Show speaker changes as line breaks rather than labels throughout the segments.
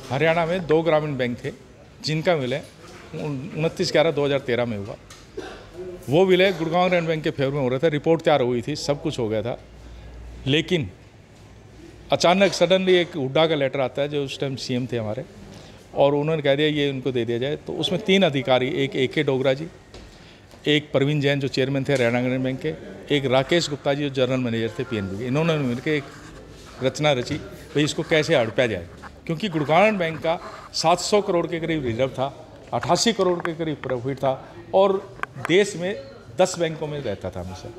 हरियाणा में 2 ग्रामीण बैंक थे जिनका विलय 29/11/2013 में हुआ। वो विलय गुड़गांव ग्रामीण बैंक के फेवर में हो रहा था, रिपोर्ट तैयार हुई थी, सब कुछ हो गया था। लेकिन अचानक सडनली एक हुड्डा का लेटर आता है, जो उस टाइम सीएम थे हमारे, और उन्होंने कह दिया ये उनको दे दिया जाए। तो उसमें 3 अधिकारी, एक AK डोगरा जी, एक प्रवीण जैन जो चेयरमैन थे हरियाणा ग्रामीण बैंक के, एक राकेश गुप्ता जी जो जनरल मैनेजर थे PNB के, इन्होंने मिलकर एक रचना रची, भाई इसको कैसे हड़पा जाए। क्योंकि गुड़गांव बैंक का 700 करोड़ के करीब रिजर्व था, 88 करोड़ के करीब प्रॉफिट था, और देश में 10 बैंकों में रहता था हमेशा।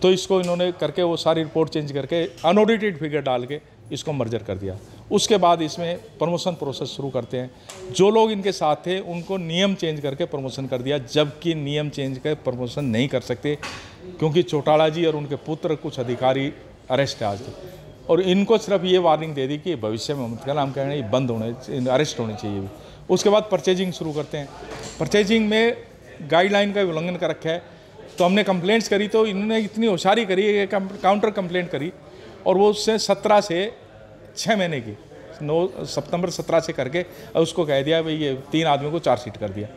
तो इसको इन्होंने करके वो सारी रिपोर्ट चेंज करके अनऑडिटेड फिगर डाल के इसको मर्जर कर दिया। उसके बाद इसमें प्रमोशन प्रोसेस शुरू करते हैं। जो लोग इनके साथ थे उनको नियम चेंज करके प्रमोशन कर दिया, जबकि नियम चेंज कर प्रमोशन नहीं कर सकते, क्योंकि चौटाला जी और उनके पुत्र कुछ अधिकारी अरेस्ट है आज तक। और इनको सिर्फ ये वार्निंग दे दी कि भविष्य में मत करना, हम कह रहे हैं ये बंद होने, अरेस्ट होने चाहिए भी। उसके बाद परचेजिंग शुरू करते हैं। परचेजिंग में गाइडलाइन का उल्लंघन कर रखा है, तो हमने कंप्लेंट्स करी, तो इन्होंने इतनी होशियारी करी, काउंटर कंप्लेंट करी, और वो उससे 17 से 6 महीने की 9 सितंबर 17 से करके उसको कह दिया भाई ये 3 आदमियों को चार्जशीट कर दिया।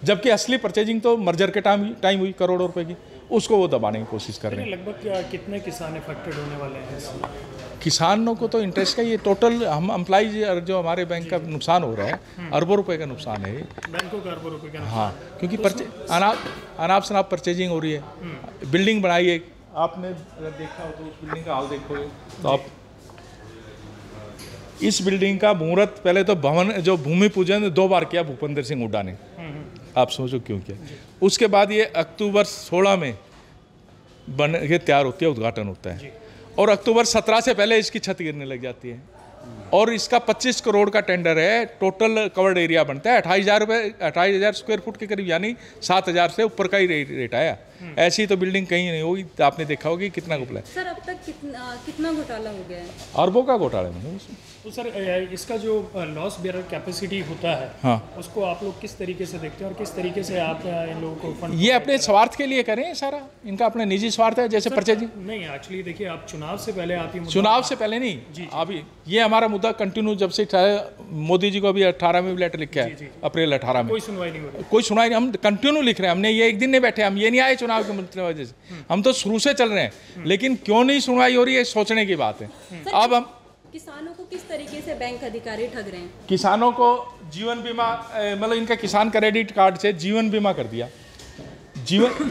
जबकि असली परचेजिंग तो मर्जर के टाइम हुई करोड़ों रुपए की, उसको वो दबाने की कोशिश कर रहे हैं।
लगभग कितने किसान अफेक्टेड होने वाले हैं?
किसानों को तो इंटरेस्ट का ये टोटल हम एम्प्लॉइज जो हमारे बैंक का नुकसान हो रहा है, अरबों रुपए का नुकसान है
बैंकों का, अरबों रुपए का।
हाँ, क्योंकि अनाप शनाप परचेजिंग हो रही है। बिल्डिंग बनाई है, आपने अगर देखा हो तो उस बिल्डिंग का हाल देखोगे तो आप, इस बिल्डिंग का मुहूर्त पहले तो भवन जो भूमि पूजन 2 बार किया भूपेंद्र सिंह हुड्डा ने, आप सोचो क्यों किया। उसके बाद ये अक्टूबर 16 में बन के तैयार होती है, उद्घाटन होता है, और अक्टूबर 17 से पहले इसकी छत गिरने लग जाती है। और इसका 25 करोड़ का टेंडर है, टोटल कवर्ड एरिया बनता है 28,000 स्क्वायर फुट के करीब, यानी 7,000 से ऊपर का ही रेट आया। ऐसी तो बिल्डिंग कहीं नहीं होगी, तो आपने देखा होगी कितना घोटाला है।
सर अब तक कितना घोटाला हो गया है?
अरबों का घोटाला है उसमें।
तो सर इसका जो लॉस बेयर कैपेसिटी होता है,
हाँ,
उसको आप लोग किस तरीके से देखते हैं और किस तरीके से आप इन लोगों को फंड?
ये अपने स्वार्थ के लिए करें सारा, इनका अपना निजी स्वार्थ है, जैसे परचेजिंग
नहीं। एक्चुअली देखिए, आप चुनाव से पहले आप
चुनाव से पहले नहीं, अभी ये हमारा मुद्दा कंटिन्यू जब से मोदी जी को अभी 18 में भी लेटर लिखा है, अप्रैल 18 में
कोई सुनवाई नहीं हो रही।
कोई सुनवाई नहीं, हम कंटिन्यू लिख रहे हैं। हमने ये एक दिन नहीं बैठे, हम ये नहीं आए चुनाव की वजह से, हम तो शुरू से चल रहे हैं। लेकिन क्यों नहीं सुनवाई हो रही है, सोचने की बात है। अब हम
किसानों को किस तरीके से बैंक अधिकारी ठग रहे हैं?
किसानों को जीवन बीमा, मतलब इनका किसान क्रेडिट कार्ड से जीवन बीमा कर दिया। जीवन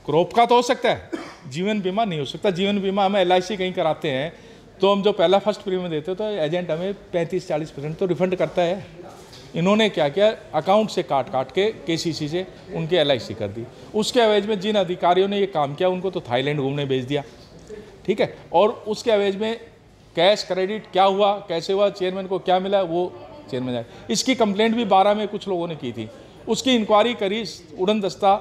क्रॉप का तो हो सकता है, जीवन बीमा नहीं हो सकता। जीवन बीमा हम LIC कहीं कराते हैं तो हम जो पहला फर्स्ट प्रीमियम देते हैं तो एजेंट हमें 35-40% तो रिफंड करता है। इन्होंने क्या किया, अकाउंट से काट के KCC से उनके LIC कर दी। उसके एवज में जिन अधिकारियों ने ये काम किया उनको तो थाईलैंड घूमने भेज दिया, ठीक है। और उसके एवज में कैश क्रेडिट क्या हुआ, कैसे हुआ, चेयरमैन को क्या मिला, वो चेयरमैन है। इसकी कंप्लेंट भी 12 में कुछ लोगों ने की थी, उसकी इंक्वायरी करी उड़न दस्ता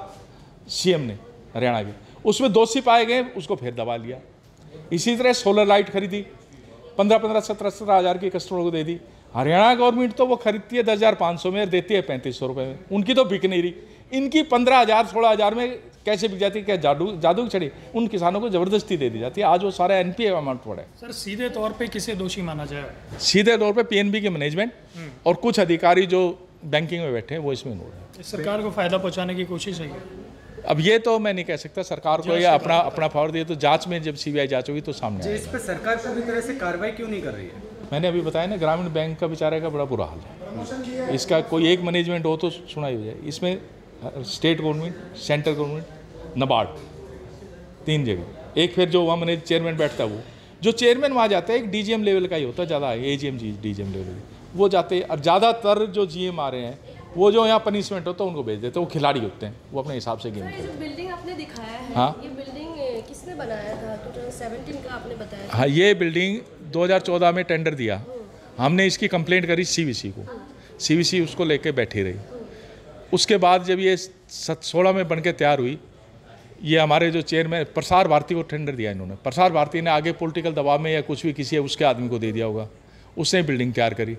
CM ने हरियाणा के, उसमें दोषी पाए गए, उसको फिर दबा लिया। इसी तरह सोलर लाइट खरीदी 15-15, 17-17 हज़ार की कस्टमर को दे दी। हरियाणा गवर्नमेंट तो वो खरीदती है 10,500 में, देती है 3500 रुपये में, उनकी तो बिक नहीं रही। इनकी 15,000 16,000 में कैसे बिक जाती है, क्या जादू चढ़ी, उन किसानों को जबरदस्ती दे दी जाती है। आज वो सारा NPA अमाउंट पड़ा है।
सर सीधे तौर पे किसे दोषी माना जाए?
सीधे तौर पे PNB के मैनेजमेंट और कुछ अधिकारी जो बैंकिंग में बैठे हैं वो इसमें इन्वॉल्व है।
सरकार को फायदा पहुंचाने की कोशिश है।
अब ये तो मैं नहीं कह सकता सरकार को, या अपना पावर दिए तो जांच में जब CBI जांच होगी तो सामने आएगा।
इस पर सरकार पूरी तरह से कार्रवाई क्यों नहीं कर रही है?
मैंने अभी बताया ना, ग्रामीण बैंक का बेचारे का बड़ा बुरा हाल है। इसका कोई एक मैनेजमेंट हो तो सुनाई हो जाए। इसमें state government, central government, NABARD, 3 जगह। एक फिर जो वहाँ मैनेज चेयरमैन बैठता है, वो जो चेयरमैन वहाँ जाता है एक DGM लेवल का ही होता है, ज़्यादा AGM DGM लेवल वो जाते हैं। और ज़्यादातर जो GM आ रहे हैं वो जो यहाँ पनिशमेंट होता है उनको भेज देते हैं, वो खिलाड़ी होते हैं, वो अपने हिसाब से गेम
खेलते हैं। बिल्डिंग आपने दिखाया है,
हाँ?
ये बिल्डिंग किसने बनाया था? 2017 का आपने बताया था।
हाँ, ये बिल्डिंग 2014 में टेंडर दिया, हमने इसकी कंप्लेंट करी CVC को, CVC उसको लेके बैठी रही। उसके बाद जब ये 16 में बन के तैयार हुई, ये हमारे जो चेयरमैन प्रसार भारती को टेंडर दिया इन्होंने। प्रसार भारती ने आगे पॉलिटिकल दबाव में या कुछ भी किसी उसके आदमी को दे दिया होगा, उसने बिल्डिंग तैयार करी।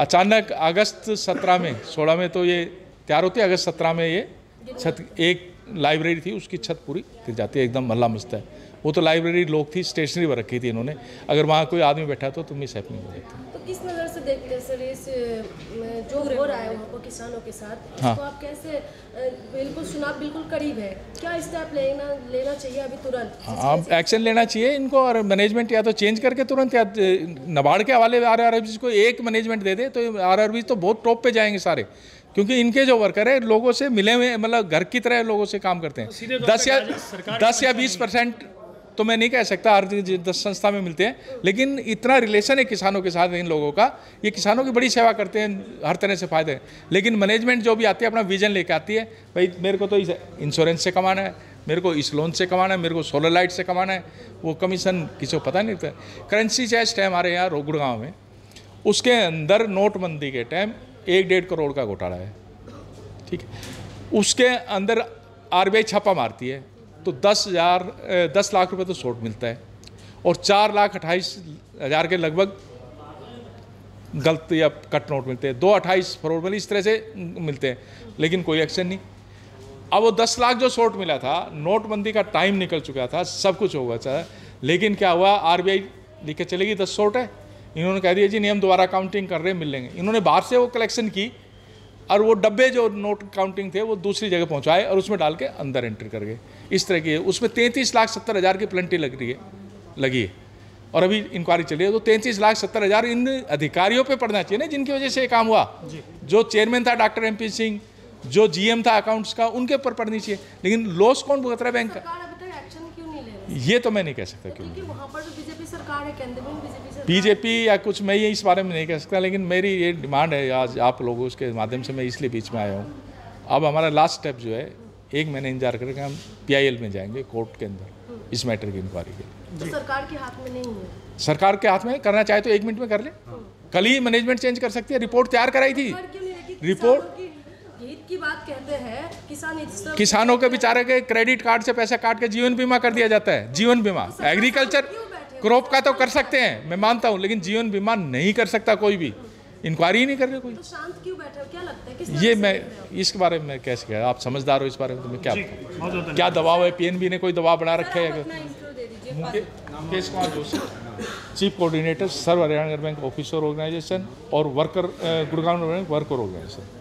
अचानक अगस्त 17 में, 16 में तो ये तैयार होती है, अगस्त 17 में ये छत, एक लाइब्रेरी थी उसकी छत पूरी गिर जाती है, एकदम मल्ला मस्त है। वो तो लाइब्रेरी लोग थी, स्टेशनरी पर रखी थी इन्होंने, अगर वहाँ कोई आदमी बैठा तो मिस हैपनिंग हो जाती।
तो किस नज़र से देखते हैं सर इस जो हो रहा है वहाँ पर किसानों के साथ,
हाँ।
इसको आप कैसे बिल्कुल चुनाव बिल्कुल करीब है, क्या स्टेप लेना चाहिए अभी तुरंत?
अब एक्शन लेना चाहिए इनको, और मैनेजमेंट या तो चेंज करके तुरंत, या नाबार्ड के हवाले आरआरबीज को एक मैनेजमेंट दे दे तो आरआरबीज तो बहुत टॉप पे जाएंगे सारे, क्योंकि इनके जो वर्कर है लोगों से मिले हुए, मतलब घर की तरह लोगों से काम करते हैं। 10 या 20% तो मैं नहीं कह सकता, हर 10 संस्था में मिलते हैं, लेकिन इतना रिलेशन है किसानों के साथ इन लोगों का, ये किसानों की बड़ी सेवा करते हैं, हर तरह से फायदे हैं। लेकिन मैनेजमेंट जो भी आती है अपना विजन लेके आती है, भाई मेरे को तो इंश्योरेंस से कमाना है, मेरे को इस लोन से कमाना है, मेरे को सोलर लाइट से कमाना है, वो कमीशन किसी को पता नहीं लगता। करेंसी चेस्ट है हमारे यहाँ गुड़गांव में, उसके अंदर नोटबंदी के टाइम 1-1.5 करोड़ का घोटाला है, ठीक है। उसके अंदर आरबीआई छापा मारती है तो 10 लाख रुपए तो शॉर्ट मिलता है, और 4,28,000 के लगभग गलत या कट नोट मिलते हैं, 2.28 फरवरी इस तरह से मिलते हैं, लेकिन कोई एक्शन नहीं। अब वो 10 लाख जो शॉर्ट मिला था, नोटबंदी का टाइम निकल चुका था, सब कुछ हो गया था, लेकिन क्या हुआ, आरबीआई लिख के चलेगी 10 शॉर्ट है, इन्होंने कह दिया जी नहीं हम दोबारा काउंटिंग कर रहे हैं, मिल लेंगे। इन्होंने बाहर से वो कलेक्शन की और वो डब्बे जो नोट काउंटिंग थे वो दूसरी जगह पहुंचाए और उसमें डाल के अंदर एंट्री कर गए। इस तरह की है, उसमें 33,70,000 की प्लेंटी लगी है, और अभी इंक्वायरी चली है। तो 33,70,000 इन अधिकारियों पे पड़ना चाहिए ना, जिनकी वजह से ये काम हुआ। जो चेयरमैन था डॉक्टर MP सिंह, जो GM था अकाउंट्स का, उनके ऊपर पड़नी चाहिए। लेकिन लॉस कौन भुगत रहा है बैंक का,
सरकार अभी तक एक्शन क्यों नहीं ले रही?
ये तो मैं नहीं कह सकता क्यों।
क्योंकि वहाँ पर तो बीजेपी सरकार है, केंद्र में बीजेपी सरकार।
बीजेपी या कुछ मैं ये इस बारे में नहीं कह सकता, लेकिन मेरी ये डिमांड है आज आप लोगों के माध्यम से, मैं इसलिए बीच में आया हूँ। अब हमारा लास्ट स्टेप जो है, 1 महीने इंतजार करके हम PIL में जाएंगे, कोर्ट के अंदर, इस मैटर की इंक्वायरी के लिए।
तो सरकार के हाथ में नहीं है।
सरकार के हाथ में, करना चाहे तो 1 मिनट में कर ले, कल ही मैनेजमेंट चेंज कर सकती है। रिपोर्ट तैयार कराई थी,
सरकार क्यों नहीं रखी?
रिपोर्ट
किसानों की हित की बात कहते हैं,
किसानों के बेचारे के क्रेडिट कार्ड से पैसा काट के जीवन बीमा कर दिया जाता है। जीवन बीमा एग्रीकल्चर क्रॉप का तो कर सकते हैं, मैं मानता हूँ, लेकिन जीवन बीमा नहीं कर सकता कोई भी। इंक्वायरी ही नहीं कर रहे कोई।
तो शांत क्यों बैठे हो, क्या लगता है किस
ये मैं इसके बारे में कैसे कह, आप समझदार हो इस बारे में, तो मैं क्या दबाव है, PNB ने कोई दबाव बना रखा है?
अपना इंट्रो दे दीजिए।
Mukesh Kumar Joshi, chief coordinator Sarva Haryana bank officer organisation और worker Gurgaon bank worker organisation.